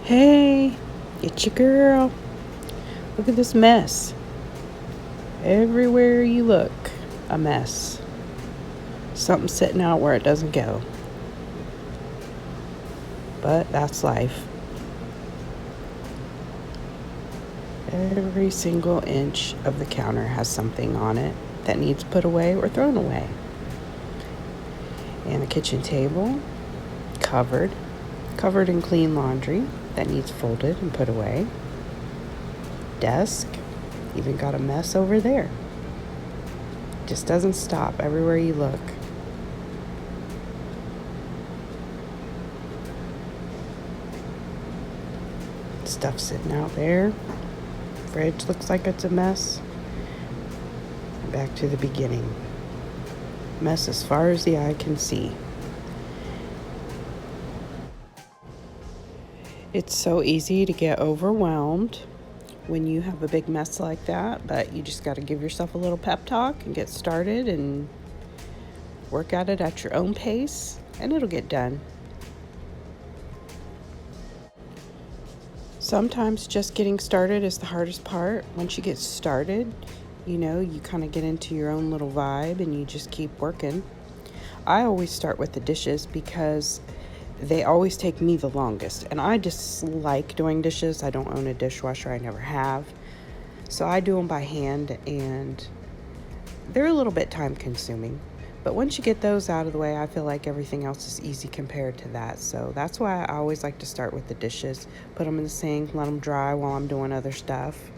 Hey, it's your girl. Look at this mess. Everywhere you look, a mess. Something sitting out where it doesn't go. But that's life. Every single inch of the counter has something on it that needs put away or thrown away. And the kitchen table, covered in clean laundry that needs folded and put away. Desk, even got a mess over there. Just doesn't stop everywhere you look. Stuff sitting out there. Fridge looks like it's a mess. Back to the beginning. Mess as far as the eye can see. It's so easy to get overwhelmed when you have a big mess like that, but you just got to give yourself a little pep talk and get started and work at it at your own pace, and it'll get done. Sometimes just getting started is the hardest part. Once you get started, you kind of get into your own little vibe and you just keep working. I always start with the dishes because they always take me the longest. And I dislike doing dishes. I don't own a dishwasher. I never have. So I do them by hand, and they're a little bit time consuming. But once you get those out of the way, I feel like everything else is easy compared to that. So that's why I always like to start with the dishes, put them in the sink, let them dry while I'm doing other stuff.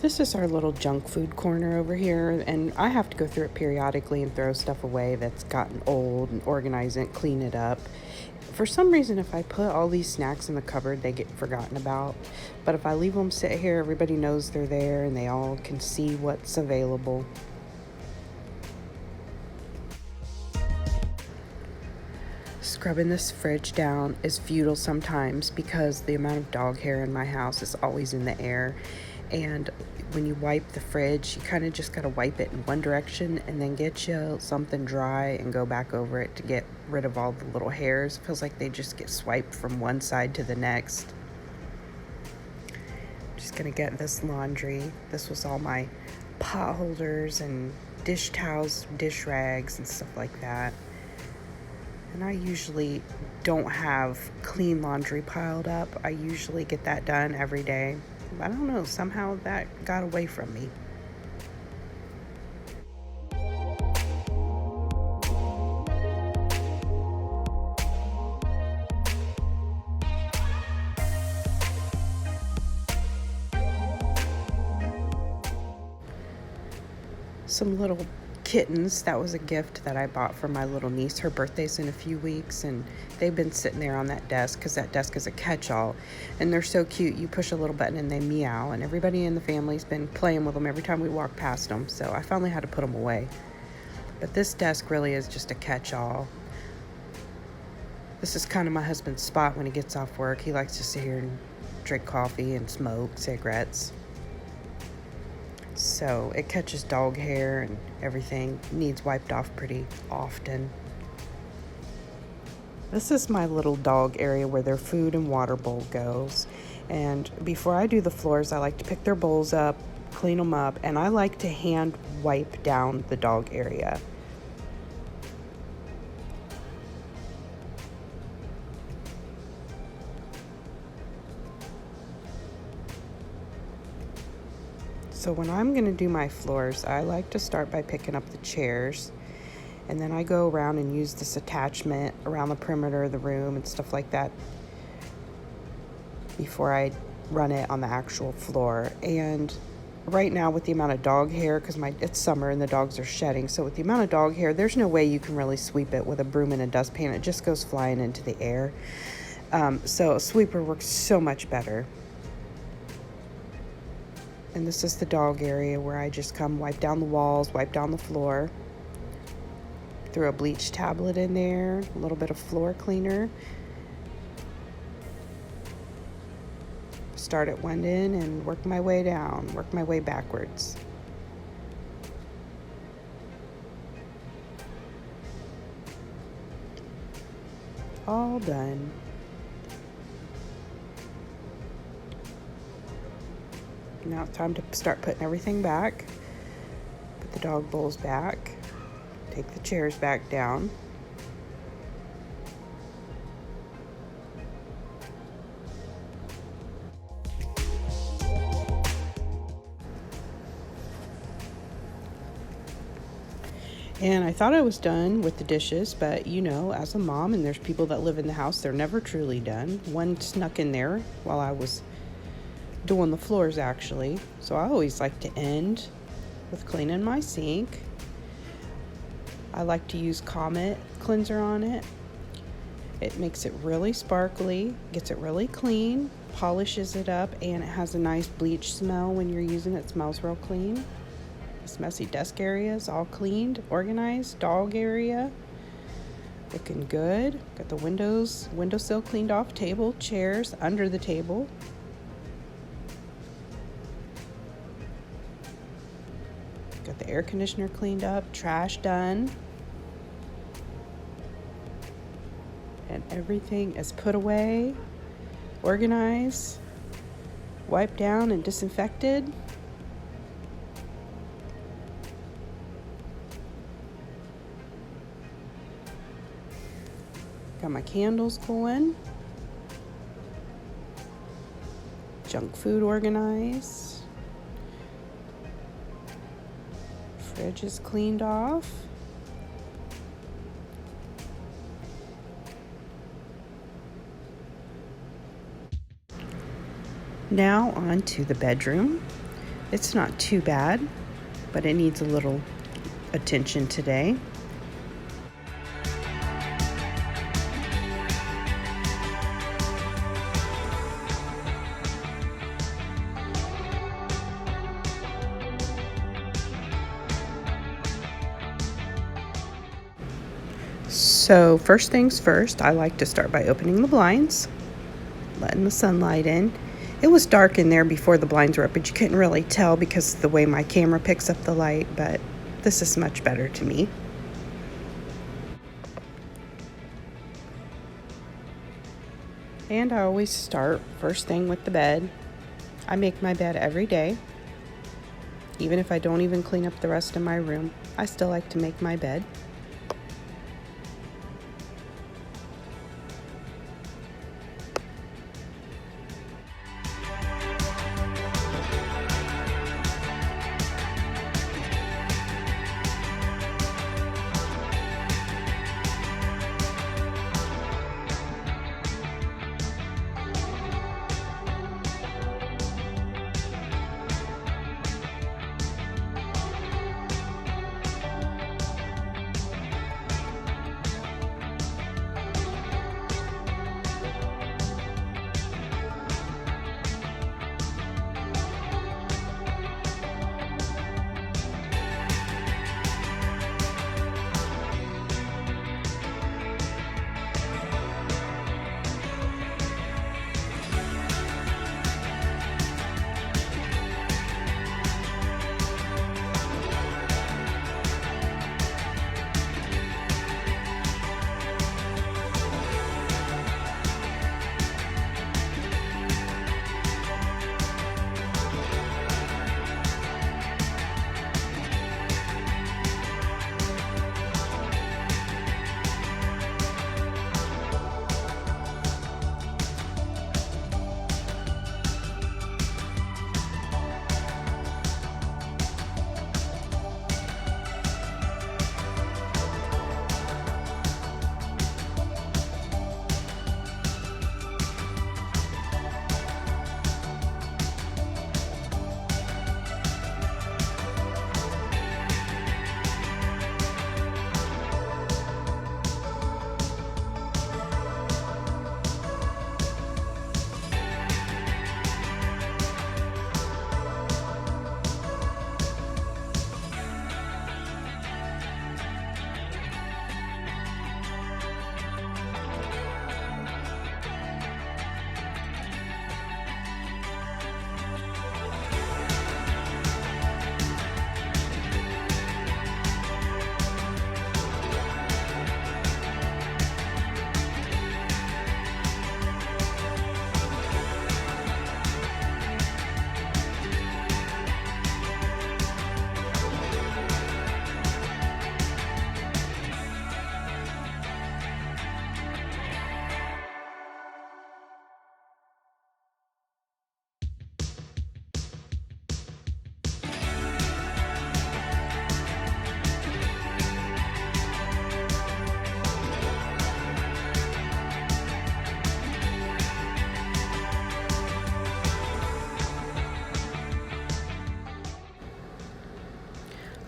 This is our little junk food corner over here, and I have to go through it periodically and throw stuff away that's gotten old and organize it, clean it up. For some reason, if I put all these snacks in the cupboard, they get forgotten about. But if I leave them sit here, everybody knows they're there and they all can see what's available. Scrubbing this fridge down is futile sometimes because the amount of dog hair in my house is always in the air. And when you wipe the fridge, you kind of just got to wipe it in one direction and then get you something dry and go back over it to get rid of all the little hairs. It feels like they just get swiped from one side to the next. Just going to get this laundry. This was all my pot holders and dish towels, dish rags, and stuff like that. And I usually don't have clean laundry piled up. I usually get that done every day. I don't know, somehow that got away from me. Some little kittens. That was a gift that I bought for my little niece. Her birthday's in a few weeks, and they've been sitting there on that desk because that desk is a catch-all, and they're so cute. You push a little button and they meow, and everybody in the family's been playing with them every time we walk past them, so I finally had to put them away. But this desk really is just a catch-all. This is kind of my husband's spot when he gets off work. He likes to sit here and drink coffee and smoke cigarettes. So it catches dog hair and everything, needs wiped off pretty often. This is my little dog area where their food and water bowl goes. And before I do the floors, I like to pick their bowls up, clean them up, and I like to hand wipe down the dog area. So when I'm going to do my floors, I like to start by picking up the chairs, and then I go around and use this attachment around the perimeter of the room and stuff like that before I run it on the actual floor. And right now, with the amount of dog hair, because it's summer and the dogs are shedding, so with the amount of dog hair, there's no way you can really sweep it with a broom and a dustpan. It just goes flying into the air. So a sweeper works so much better. And this is the dog area where I just come wipe down the walls, wipe down the floor, throw a bleach tablet in there, a little bit of floor cleaner. Start at one end and work my way down, work my way backwards. All done. Now it's time to start putting everything back. Put the dog bowls back. Take the chairs back down. And I thought I was done with the dishes, but as a mom, and there's people that live in the house, they're never truly done. One snuck in there while I was doing the floors, actually. So I always like to end with cleaning my sink. I like to use Comet cleanser on it. It makes it really sparkly, gets it really clean, polishes it up, and it has a nice bleach smell when you're using it. It smells real clean. This messy desk area is all cleaned, organized. Dog area, looking good. Got the windowsill cleaned off, table, chairs, under the table. Got the air conditioner cleaned up, trash done. And everything is put away, organized, wiped down, and disinfected. Got my candles going. Junk food organized. Fridge is cleaned off. Now on to the bedroom. It's not too bad, but it needs a little attention today. So first things first, I like to start by opening the blinds, letting the sunlight in. It was dark in there before the blinds were up, but you couldn't really tell because of the way my camera picks up the light, but this is much better to me. And I always start first thing with the bed. I make my bed every day. Even if I don't even clean up the rest of my room, I still like to make my bed.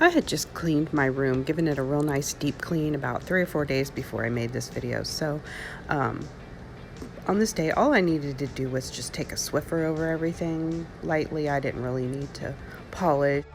I had just cleaned my room, given it a real nice deep clean about 3 or 4 days before I made this video. So on this day, all I needed to do was just take a Swiffer over everything lightly. I didn't really need to polish.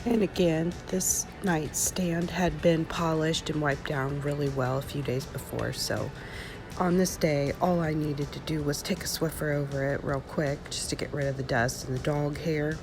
And again, this nightstand had been polished and wiped down really well a few days before. So on this day, all I needed to do was take a Swiffer over it real quick just to get rid of the dust and the dog hair.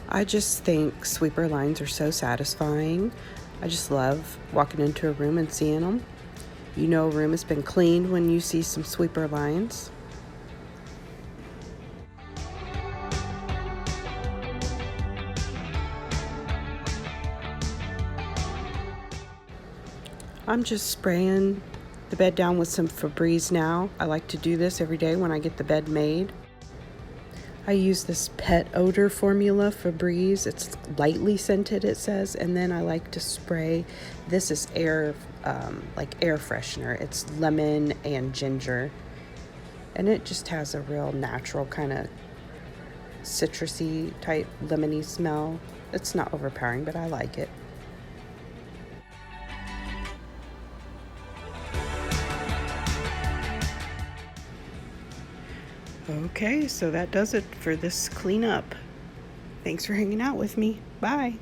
I just think sweeper lines are so satisfying. I just love walking into a room and seeing them. You know a room has been cleaned when you see some sweeper lines. I'm just spraying the bed down with some Febreze now. I like to do this every day when I get the bed made. I use this pet odor formula Febreze. It's lightly scented, it says, and then I like to spray. This is air freshener. It's lemon and ginger, and it just has a real natural kind of citrusy type lemony smell. It's not overpowering, but I like it. Okay, so that does it for this cleanup. Thanks for hanging out with me. Bye.